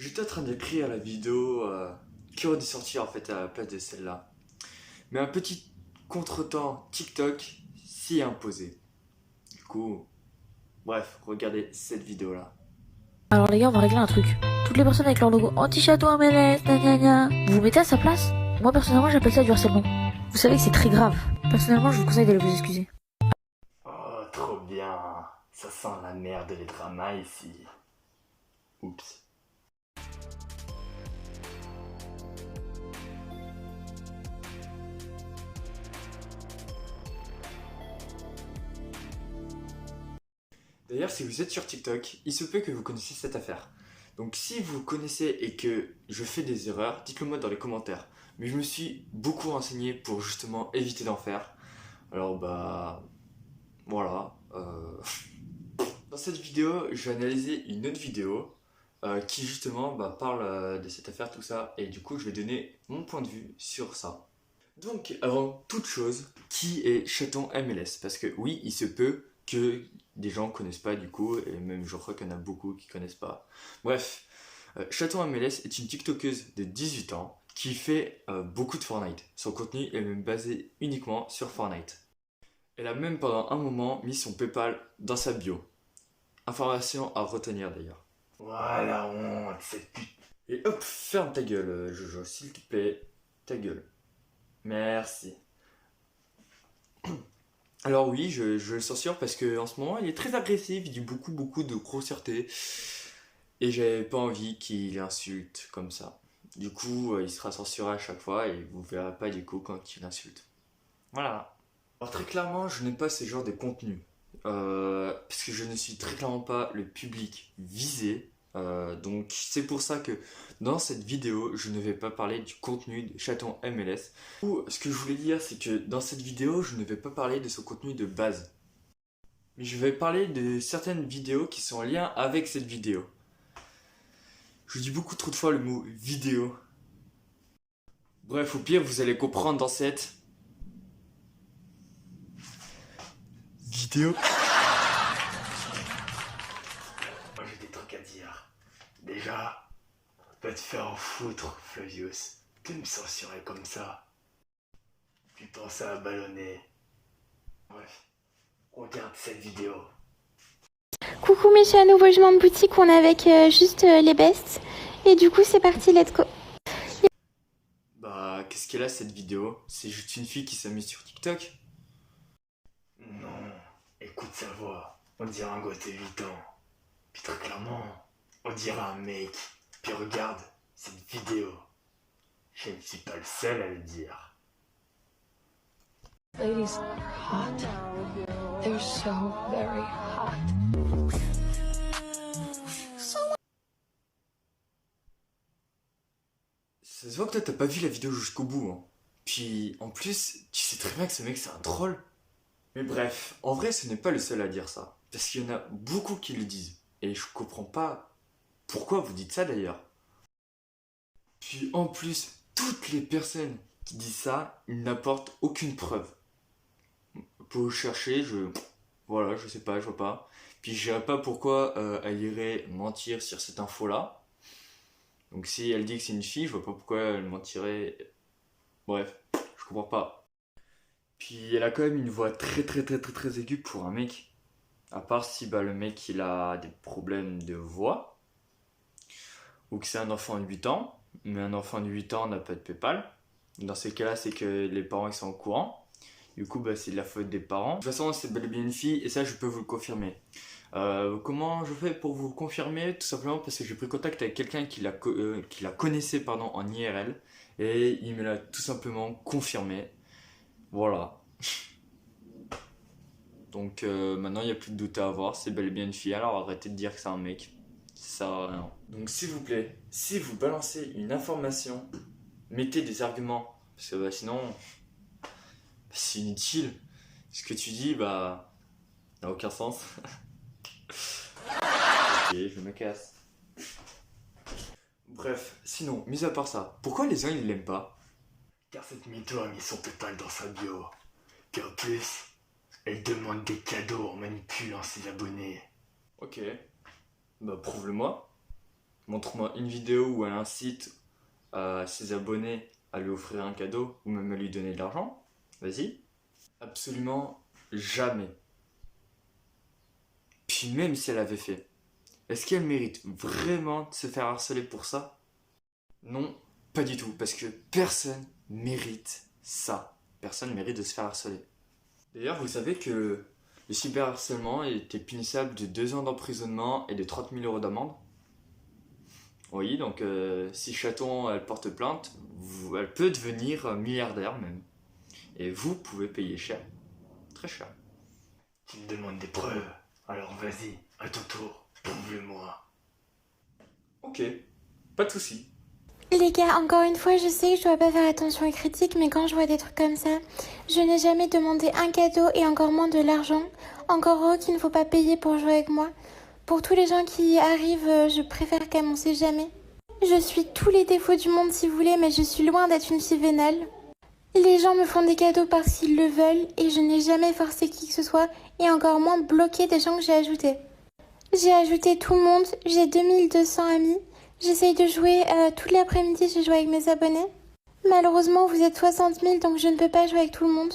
J'étais en train d'écrire la vidéo qui aurait dû sortir en fait à la place de celle-là. Mais un petit contretemps TikTok s'y est imposé. Du coup, bref, regardez cette vidéo-là. Alors les gars, on va régler un truc. Toutes les personnes avec leur logo anti-château MLS, gna gna gna, vous vous mettez à sa place. Moi personnellement, j'appelle ça du harcèlement. Vous savez que c'est très grave. Personnellement, je vous conseille d'aller vous excuser. Oh, trop bien. Ça sent la merde les dramas ici. Oups. D'ailleurs, si vous êtes sur TikTok, il se peut que vous connaissiez cette affaire. Donc si vous connaissez et que je fais des erreurs, dites-le moi dans les commentaires. Mais je me suis beaucoup renseigné pour justement éviter d'en faire. Alors bah voilà. Dans cette vidéo, je vais analyser une autre vidéo qui justement parle de cette affaire, tout ça. Et du coup, je vais donner mon point de vue sur ça. Donc, avant toute chose, qui est Chaton MLS? Parce que oui, il se peut que des gens connaissent pas du coup, et même je crois qu'il y en a beaucoup qui connaissent pas. Bref, Chaton MLS est une TikTokeuse de 18 ans qui fait beaucoup de Fortnite. Son contenu est même basé uniquement sur Fortnite. Elle a même pendant un moment mis son PayPal dans sa bio. Information à retenir d'ailleurs. Voilà, honte, cette pute. Et hop, ferme ta gueule, Jojo, s'il te plaît, ta gueule. Merci. Alors oui, je le censure parce que en ce moment il est très agressif, il dit beaucoup de grossièreté et j'avais pas envie qu'il insulte comme ça. Du coup, il sera censuré à chaque fois et vous verrez pas du coup quand il insulte. Voilà. Alors très clairement, je n'aime pas ce genre de contenu. Parce que je ne suis très clairement pas le public visé. Donc c'est pour ça que dans cette vidéo, je ne vais pas parler du contenu de Chaton MLS. Ou ce que je voulais dire, c'est que dans cette vidéo, je ne vais pas parler de son contenu de base. Mais je vais parler de certaines vidéos qui sont en lien avec cette vidéo. Je dis beaucoup trop de fois le mot vidéo. Bref, au pire, vous allez comprendre dans cette vidéo. Moi j'ai des trucs à dire. Déjà, va te faire en foutre, Flavius. Tu me censurer comme ça. Puis pense à ballonner. Bref, regarde cette vidéo. Coucou mes chats, nouveau jugement de boutique, on est avec juste les bestes. Et du coup c'est parti, let's go. Bah, qu'est-ce qu'elle a cette vidéo? C'est juste une fille qui s'amuse sur TikTok? Non, écoute sa voix. On dirait un gosse de 8 ans. Puis très clairement, on dirait un mec. Puis regarde cette vidéo. Je ne suis pas le seul à le dire. Ladies are hot. They're so very hot. Ça se voit que toi t'as pas vu la vidéo jusqu'au bout, hein. Puis en plus, tu sais très bien que ce mec c'est un troll. Mais bref, en vrai ce n'est pas le seul à dire ça. Parce qu'il y en a beaucoup qui le disent. Et je comprends pas pourquoi vous dites ça d'ailleurs. Puis en plus, toutes les personnes qui disent ça, ils n'apportent aucune preuve. Pour chercher, voilà, je sais pas, je vois pas. Puis je dirais pas pourquoi elle irait mentir sur cette info-là. Donc si elle dit que c'est une fille, je vois pas pourquoi elle mentirait. Bref, je comprends pas. Puis elle a quand même une voix très aiguë pour un mec. À part si le mec il a des problèmes de voix. Ou que c'est un enfant de 8 ans. Mais un enfant de 8 ans n'a pas de PayPal. Dans ces cas-là, c'est que les parents ils sont au courant. Du coup, c'est de la faute des parents. De toute façon, c'est bel et bien une fille et ça, je peux vous le confirmer. Comment je fais pour vous le confirmer? Tout simplement parce que j'ai pris contact avec quelqu'un qui la connaissait en IRL et il me l'a tout simplement confirmé. Voilà. Donc maintenant, il n'y a plus de doute à avoir. C'est bel et bien une fille. Alors arrêtez de dire que c'est un mec. Ça sert à rien. Donc s'il vous plaît, si vous balancez une information, mettez des arguments. Parce que sinon, c'est inutile. Ce que tu dis, n'a aucun sens. Ok, je me casse. Bref, sinon, mis à part ça, pourquoi les gens ils l'aiment pas? Car cette mytho a mis son PayPal dans sa bio. Puis en plus, elle demande des cadeaux en manipulant ses abonnés. Ok, prouve-le-moi. Montre-moi une vidéo où elle incite ses abonnés à lui offrir un cadeau ou même à lui donner de l'argent. Vas-y. Absolument jamais. Puis même si elle avait fait, est-ce qu'elle mérite vraiment de se faire harceler pour ça? Non, pas du tout, parce que personne mérite ça. Personne mérite de se faire harceler. D'ailleurs, vous savez que le cyberharcèlement était punissable de 2 ans d'emprisonnement et de 30 000 € d'amende? Oui, donc si Chaton elle porte plainte, elle peut devenir milliardaire même. Et vous pouvez payer cher. Très cher. Tu me demandes des preuves, alors vas-y, à ton tour, prouve-le-moi. Ok, pas de soucis. Les gars, encore une fois, je sais que je dois pas faire attention aux critiques, mais quand je vois des trucs comme ça, je n'ai jamais demandé un cadeau et encore moins de l'argent. Encore heureux qu'il ne faut pas payer pour jouer avec moi. Pour tous les gens qui arrivent, je préfère qu'à m'on sait jamais. Je suis tous les défauts du monde si vous voulez, mais je suis loin d'être une fille vénale. Les gens me font des cadeaux parce qu'ils le veulent et je n'ai jamais forcé qui que ce soit et encore moins bloqué des gens que j'ai ajoutés. J'ai ajouté tout le monde, j'ai 2200 amis. J'essaye de jouer toute l'après-midi, j'ai joué avec mes abonnés. Malheureusement, vous êtes 60 000, donc je ne peux pas jouer avec tout le monde.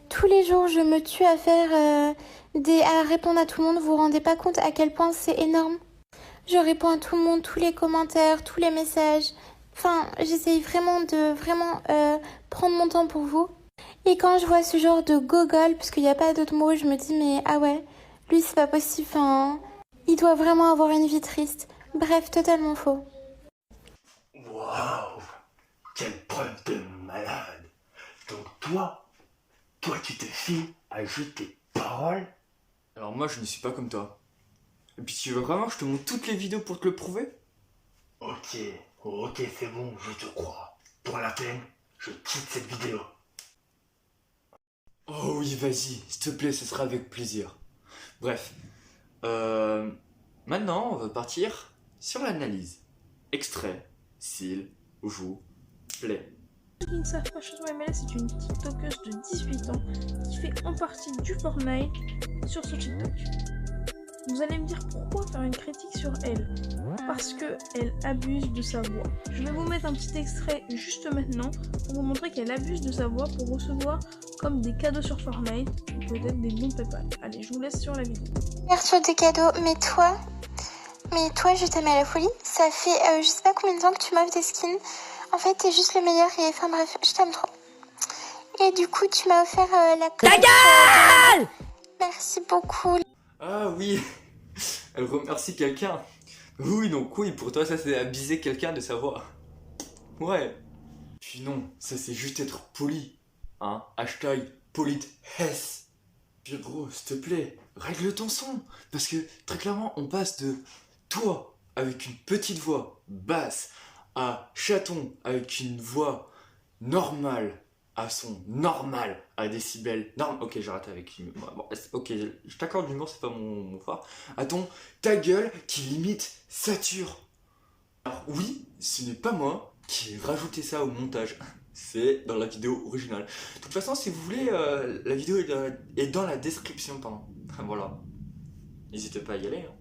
Tous les jours, je me tue à faire à répondre à tout le monde. Vous vous rendez pas compte à quel point c'est énorme. Je réponds à tout le monde, tous les commentaires, tous les messages. Enfin, j'essaye vraiment de prendre mon temps pour vous. Et quand je vois ce genre de gogol, parce qu'il n'y a pas d'autre mot, je me dis mais ah ouais, lui c'est pas possible, enfin, il doit vraiment avoir une vie triste. Bref, totalement faux. Waouh, quelle preuve de malade. Donc toi tu te fies à juste tes paroles? Alors moi je ne suis pas comme toi. Et puis tu veux vraiment que je te montre toutes les vidéos pour te le prouver? Ok, c'est bon, je te crois. Pour la peine, je quitte cette vidéo. Oh oui, vas-y, s'il te plaît, ce sera avec plaisir. Bref, maintenant on va partir sur l'analyse. Extrait, s'il vous plaît. Ceux qui ne savent pas, Chaton MLS est une TikTokeuse de 18 ans qui fait en partie du Fortnite sur son TikTok. Vous allez me dire pourquoi faire une critique sur elle? Parce qu'elle abuse de sa voix. Je vais vous mettre un petit extrait juste maintenant pour vous montrer qu'elle abuse de sa voix pour recevoir comme des cadeaux sur Fortnite ou peut-être des bons PayPal. Allez, je vous laisse sur la vidéo. Ouverture des cadeaux, mais toi, je t'aime à la folie. Ça fait je sais pas combien de temps que tu m'offres des skins. En fait, t'es juste le meilleur et enfin bref, je t'aime trop. Et du coup, tu m'as offert la Ta gueule! Merci beaucoup. Ah oui, elle remercie quelqu'un. Oui, donc oui, pour toi ça c'est abuser quelqu'un de sa voix. Ouais. Puis non, ça c'est juste être poli. Hein, hashtag politesse. Puis gros, s'il te plaît, règle ton son. Parce que très clairement, on passe de toi avec une petite voix basse à Chaton avec une voix normale à son normal à décibels normal. Ok, j'arrête avec l'humour. Bon, ok, je t'accorde l'humour, c'est pas mon fort. Attends, ta gueule qui limite sature. Alors oui, ce n'est pas moi qui ai rajouté ça au montage. C'est dans la vidéo originale. De toute façon, si vous voulez, la vidéo est dans la description, pardon. Voilà. N'hésitez pas à y aller. Hein.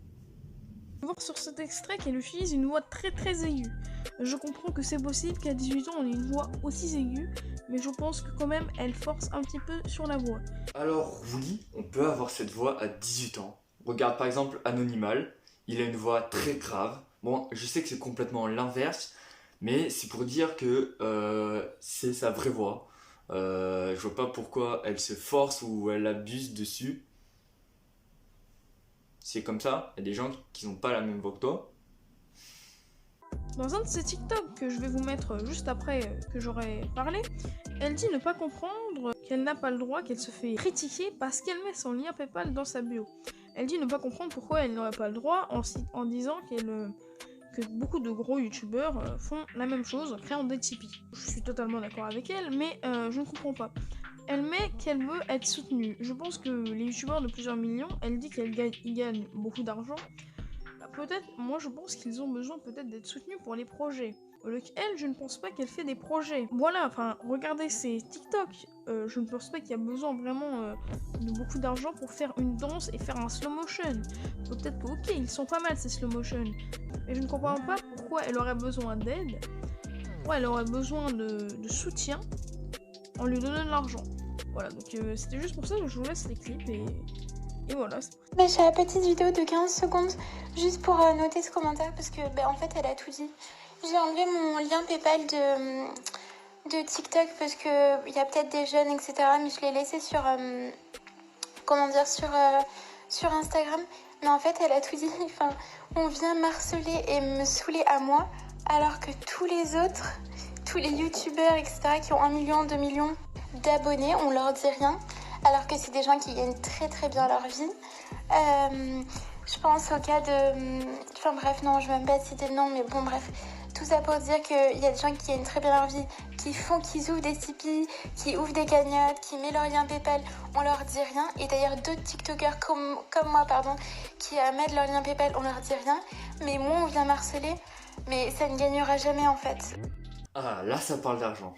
On va voir sur cet extrait qu'elle utilise une voix très aiguë. Je comprends que c'est possible qu'à 18 ans on ait une voix aussi aiguë, mais je pense que quand même elle force un petit peu sur la voix. Alors oui, on peut avoir cette voix à 18 ans. Regarde par exemple Anonymal, il a une voix très grave. Bon, je sais que c'est complètement l'inverse, mais c'est pour dire que c'est sa vraie voix. Je vois pas pourquoi elle se force ou elle abuse dessus. C'est comme ça, il y a des gens qui n'ont pas la même voix que toi. Dans un de ces TikTok que je vais vous mettre juste après que j'aurai parlé, elle dit ne pas comprendre qu'elle n'a pas le droit, qu'elle se fait critiquer parce qu'elle met son lien PayPal dans sa bio. Elle dit ne pas comprendre pourquoi elle n'aurait pas le droit en disant que beaucoup de gros youtubeurs font la même en créant des Tipeee. Je suis totalement d'accord avec elle, mais je ne comprends pas. Elle met qu'elle veut être soutenue. Je pense que les youtubeurs de plusieurs millions, elle dit qu'elle gagne beaucoup d'argent. Peut-être, moi je pense qu'ils ont besoin peut-être d'être soutenus pour les projets. Elle, je ne pense pas qu'elle fait des projets. Voilà, enfin, regardez ces TikTok. Je ne pense pas qu'il y a besoin vraiment de beaucoup d'argent pour faire une danse et faire un slow motion. Peut-être que, ok, ils sont pas mal ces slow motion. Et je ne comprends pas pourquoi elle aurait besoin d'aide, pourquoi elle aurait besoin de soutien en lui donnant de l'argent. Voilà, donc c'était juste pour ça que je vous laisse les clips et voilà. Bah, j'ai la petite vidéo de 15 secondes juste pour noter ce commentaire parce que en fait elle a tout dit. J'ai enlevé mon lien PayPal de TikTok parce que il y a peut-être des jeunes etc. mais je l'ai laissé sur sur Instagram. Mais en fait elle a tout dit. Enfin, on vient m'harceler et me saouler à moi alors que tous les autres, tous les youtubeurs etc. qui ont 1 million, 2 millions d'abonnés, on leur dit rien. Alors que c'est des gens qui gagnent très très bien leur vie. Je pense au cas de... Enfin bref, non, je vais même pas citer le nom, mais bon bref. Tout ça pour dire qu'il y a des gens qui gagnent très bien leur vie, qui ouvrent des Tipeee, qui ouvrent des cagnottes, qui mettent leur lien PayPal, on leur dit rien. Et d'ailleurs d'autres TikTokers comme moi, qui mettent leur lien PayPal, on leur dit rien. Mais moi, on vient m'harceler, mais ça ne gagnera jamais en fait. Ah, là ça parle d'argent.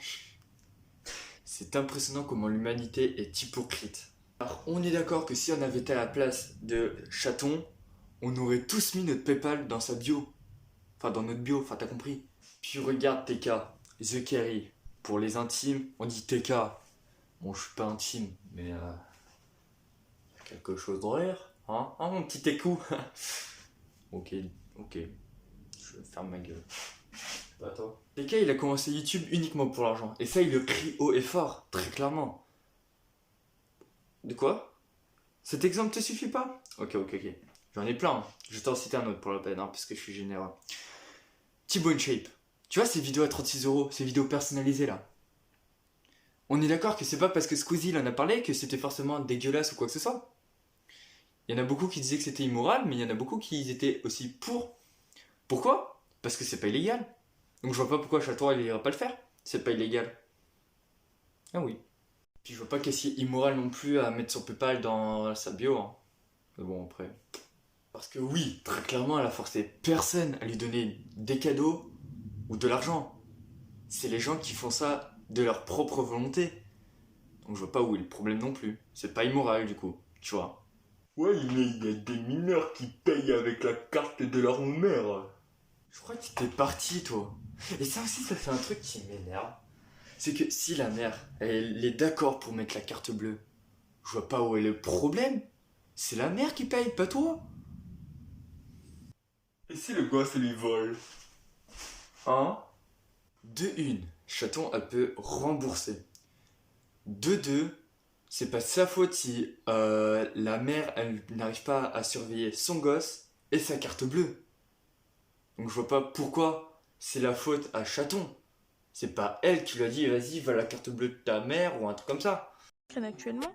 C'est impressionnant comment l'humanité est hypocrite. Alors, on est d'accord que si on avait été à la place de Chaton, on aurait tous mis notre PayPal dans sa bio. Enfin, dans notre bio, enfin, t'as compris. Puis regarde TK, The Carry. Pour les intimes, on dit TK. Bon, je suis pas intime, mais quelque chose de rire, hein, mon petit écou. Ok, je ferme ma gueule. Pas toi. TK, il a commencé YouTube uniquement pour l'argent. Et ça, il le crie haut et fort, très clairement. De quoi? Cet exemple te suffit pas? Ok. J'en ai plein. Hein. Je vais t'en citer un autre pour la peine, hein, parce que je suis généreux. Thibaut InShape. Tu vois ces vidéos à 36 €, ces vidéos personnalisées là? On est d'accord que c'est pas parce que Squeezie en a parlé que c'était forcément dégueulasse ou quoi que ce soit. Il y en a beaucoup qui disaient que c'était immoral, mais il y en a beaucoup qui étaient aussi pour. Pourquoi? Parce que c'est pas illégal. Donc je vois pas pourquoi Chaton il irait pas le faire. C'est pas illégal. Ah oui. Puis je vois pas qu'est-ce qui est immoral non plus à mettre son PayPal dans sa bio. Hein. Mais bon après. Parce que oui, très clairement elle a forcé personne à lui donner des cadeaux ou de l'argent. C'est les gens qui font ça de leur propre volonté. Donc je vois pas où est le problème non plus. C'est pas immoral du coup, tu vois. Ouais, mais il y a des mineurs qui payent avec la carte de leur mère. Je crois que tu t'es parti toi. Et ça aussi ça fait un truc qui m'énerve. C'est que si la mère, elle est d'accord pour mettre la carte bleue, je vois pas où est le problème. C'est la mère qui paye, pas toi. Et si le gosse lui vole? Hein? De une, Chaton elle peut rembourser. De deux, c'est pas sa faute si la mère elle n'arrive pas à surveiller son gosse et sa carte bleue. Donc je vois pas pourquoi c'est la faute à Chaton. C'est pas elle qui lui a dit vas-y va la carte bleue de ta mère ou un truc comme ça. Actuellement,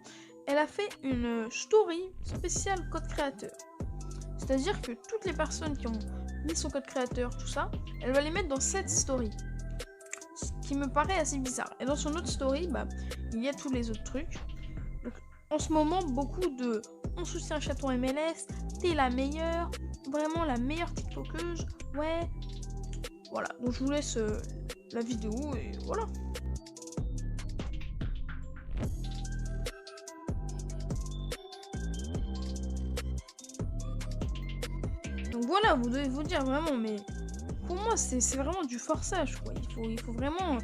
elle a fait une story spéciale code créateur. C'est-à-dire que toutes les personnes qui ont mis son code créateur, tout ça, elle va les mettre dans cette story. Ce qui me paraît assez bizarre. Et dans son autre story, il y a tous les autres trucs. Donc, en ce moment, beaucoup de on soutient Chaton MLS, t'es la meilleure, vraiment la meilleure TikTokeuse, ouais. Voilà, donc je vous laisse la vidéo et voilà. Donc voilà, vous devez vous dire vraiment, mais pour moi c'est vraiment du forçage quoi. Il faut vraiment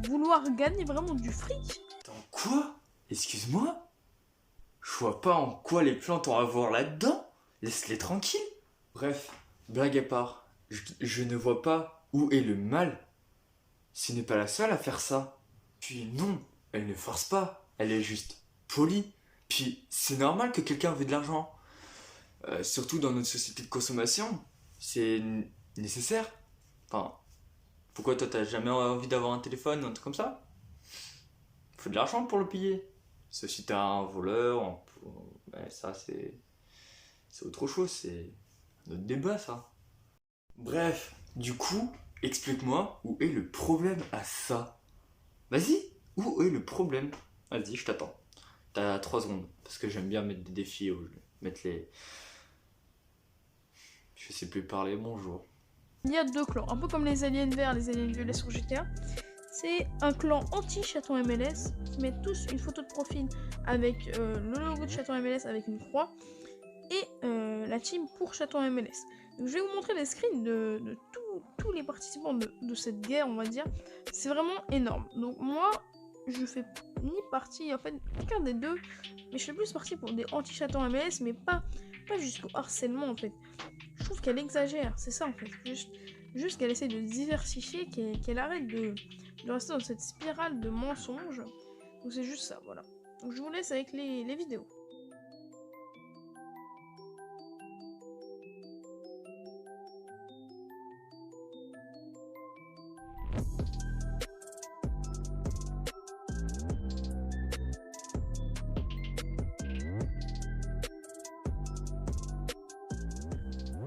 vouloir gagner vraiment du fric. Attends, quoi? Excuse-moi? Je vois pas en quoi les plantes ont à voir là-dedans. Laisse-les tranquilles. Bref, blague à part, je ne vois pas où est le mal. Ce n'est pas la seule à faire ça. Puis non, elle ne force pas, elle est juste polie. Puis c'est normal que quelqu'un veut de l'argent. Surtout dans notre société de consommation, c'est nécessaire. Enfin, pourquoi toi t'as jamais envie d'avoir un téléphone ou un truc comme ça? Faut de l'argent pour le payer. Sauf si t'es un voleur, ça c'est autre chose, c'est notre débat ça. Bref, du coup, explique-moi où est le problème à ça. Vas-y, où est le problème? Vas-y, je t'attends. T'as 3 secondes, parce que j'aime bien mettre des défis, mettre les... Je sais plus parler, bonjour. Il y a 2 clans, un peu comme les aliens verts, les aliens violets sur GTA. C'est un clan anti-Chaton MLS qui met tous une photo de profil avec le logo de Chaton MLS avec une croix et la team pour Chaton MLS. Donc, je vais vous montrer les screens de tous les participants de cette guerre, on va dire. C'est vraiment énorme. Donc moi, je fais ni partie, en fait, aucun des deux, mais je fais plus partie pour des anti-chatons MLS, mais pas jusqu'au harcèlement, en fait. Je trouve qu'elle exagère, c'est ça, en fait. Juste qu'elle essaie de diversifier, qu'elle arrête de rester dans cette spirale de mensonges. Donc c'est juste ça, voilà. Donc je vous laisse avec les vidéos.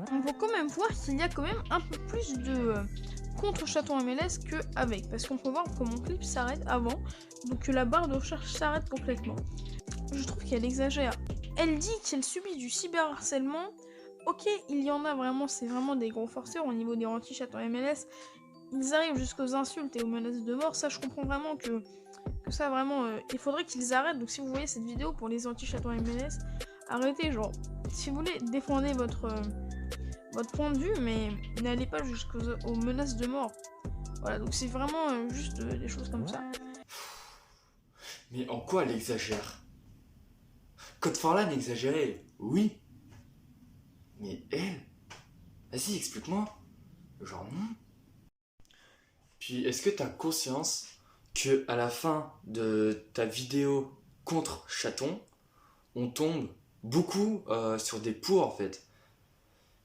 On peut quand même voir qu'il y a quand même un peu plus de contre chaton MLS que avec, parce qu'on peut voir que mon clip s'arrête avant, donc que la barre de recherche s'arrête complètement. Je trouve qu'elle exagère. Elle dit qu'elle subit du cyberharcèlement. Ok, il y en a vraiment, c'est vraiment des gros forceurs au niveau des anti-chatons MLS. Ils arrivent jusqu'aux insultes et aux menaces de mort. Ça, je comprends vraiment que ça, vraiment, il faudrait qu'ils arrêtent. Donc si vous voyez cette vidéo pour les anti-chatons MLS, arrêtez, genre, si vous voulez, défendez votre point de vue, mais n'allez pas jusqu'aux menaces de mort. Voilà, donc c'est vraiment juste des choses comme ça. Mais en quoi elle exagère? Code Forlan exagérait, oui. Mais elle? Vas-y, explique-moi. Genre non. Puis est-ce que t'as conscience que à la fin de ta vidéo contre chaton, on tombe beaucoup sur des pour en fait.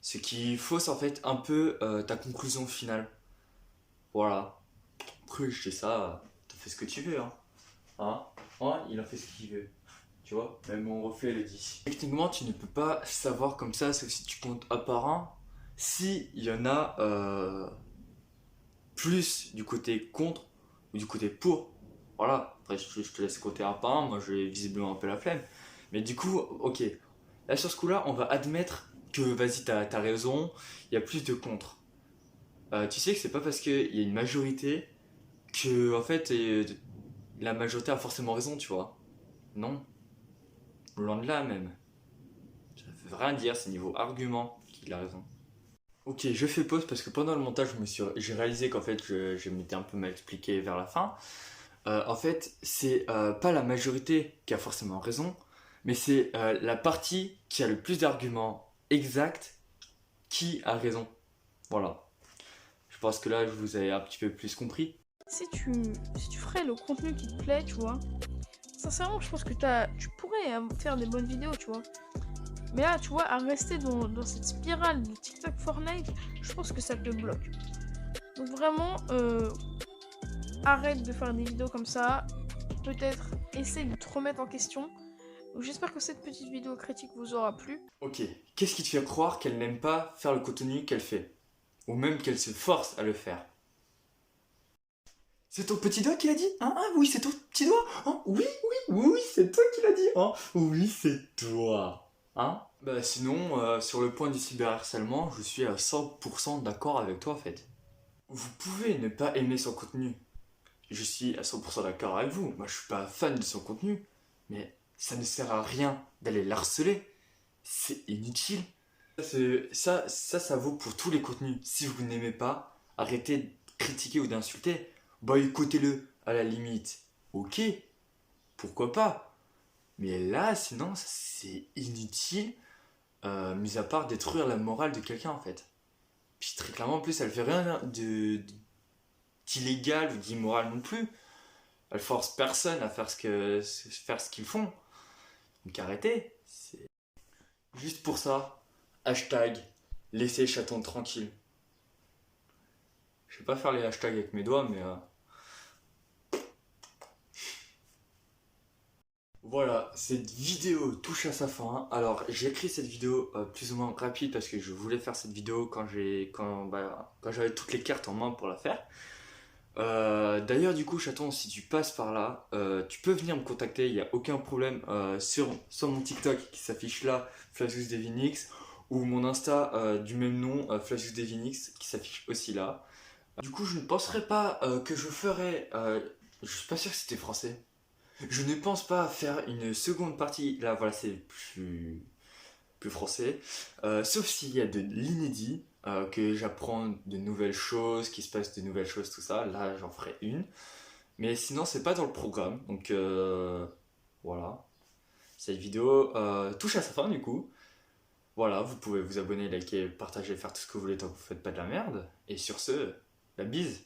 Ce qui fausse en fait un peu ta conclusion finale. Voilà. Après je sais ça, t'as fait ce que tu veux hein. Hein, il a fait ce qu'il veut. Tu vois, même mon reflet le dit. Techniquement tu ne peux pas savoir comme ça, sauf si tu comptes un par un. Si il y en a plus du côté contre ou du côté pour. Voilà, après je te laisse compter un par un, moi j'ai visiblement un peu la flemme. Mais du coup, ok. Là sur ce coup là, on va admettre que vas-y t'as raison, il y a plus de contre. Tu sais que c'est pas parce qu'il y a une majorité que en fait la majorité a forcément raison, tu vois. Non. Loin de là même. Ça veut rien dire, c'est niveau argument qu'il a raison. Ok, je fais pause parce que pendant le montage, j'ai réalisé qu'en fait, je m'étais un peu mal expliqué vers la fin. En fait, c'est pas la majorité qui a forcément raison, mais c'est la partie qui a le plus d'arguments exacts qui a raison. Voilà. Je pense que là, je vous ai un petit peu plus compris. Si tu ferais le contenu qui te plaît, tu vois, sincèrement, je pense que tu pourrais faire des bonnes vidéos, tu vois. Mais là, tu vois, à rester dans cette spirale de TikTok Fortnite, je pense que ça te bloque. Donc vraiment, arrête de faire des vidéos comme ça. Peut-être essaie de te remettre en question. Donc j'espère que cette petite vidéo critique vous aura plu. Ok, qu'est-ce qui te fait croire qu'elle n'aime pas faire le contenu qu'elle fait? Ou même qu'elle se force à le faire? C'est ton petit doigt qui l'a dit? Hein? Oui, c'est ton petit doigt? Hein? Oui, c'est toi qui l'a dit? Hein? Oui, c'est toi. Hein? Bah sinon, sur le point du cyberharcèlement, je suis à 100% d'accord avec toi en fait. Vous pouvez ne pas aimer son contenu. Je suis à 100% d'accord avec vous. Moi je suis pas fan de son contenu. Mais ça ne sert à rien d'aller l'harceler. C'est inutile. Ça vaut pour tous les contenus. Si vous n'aimez pas, arrêtez de critiquer ou d'insulter. Boycottez-le à la limite. Ok, pourquoi pas. Mais là, sinon, c'est inutile, mis à part détruire la morale de quelqu'un en fait. Puis très clairement, en plus, elle fait rien d'illégal ou d'immoral non plus. Elle force personne à faire ce qu'ils font. Donc arrêtez. Juste pour ça, hashtag laissez chaton tranquille. Je vais pas faire les hashtags avec mes doigts, mais voilà, cette vidéo touche à sa fin. Alors, j'ai écrit cette vidéo plus ou moins rapide parce que je voulais faire cette vidéo quand j'avais toutes les cartes en main pour la faire. D'ailleurs, du coup, chaton, si tu passes par là, tu peux venir me contacter, il n'y a aucun problème sur mon TikTok qui s'affiche là, FlashXDevinix, ou mon Insta du même nom, FlashXDevinix, qui s'affiche aussi là. Du coup, je ne penserais pas que je ferais... je suis pas sûr que c'était français. Je ne pense pas faire une seconde partie. Là, voilà, c'est plus... plus français. Sauf s'il y a de l'inédit, que j'apprends de nouvelles choses, qu'il se passe de nouvelles choses, tout ça. Là, j'en ferai une. Mais sinon, c'est pas dans le programme. Donc voilà. Cette vidéo touche à sa fin du coup. Voilà, vous pouvez vous abonner, liker, partager, faire tout ce que vous voulez tant que vous faites pas de la merde. Et sur ce, la bise.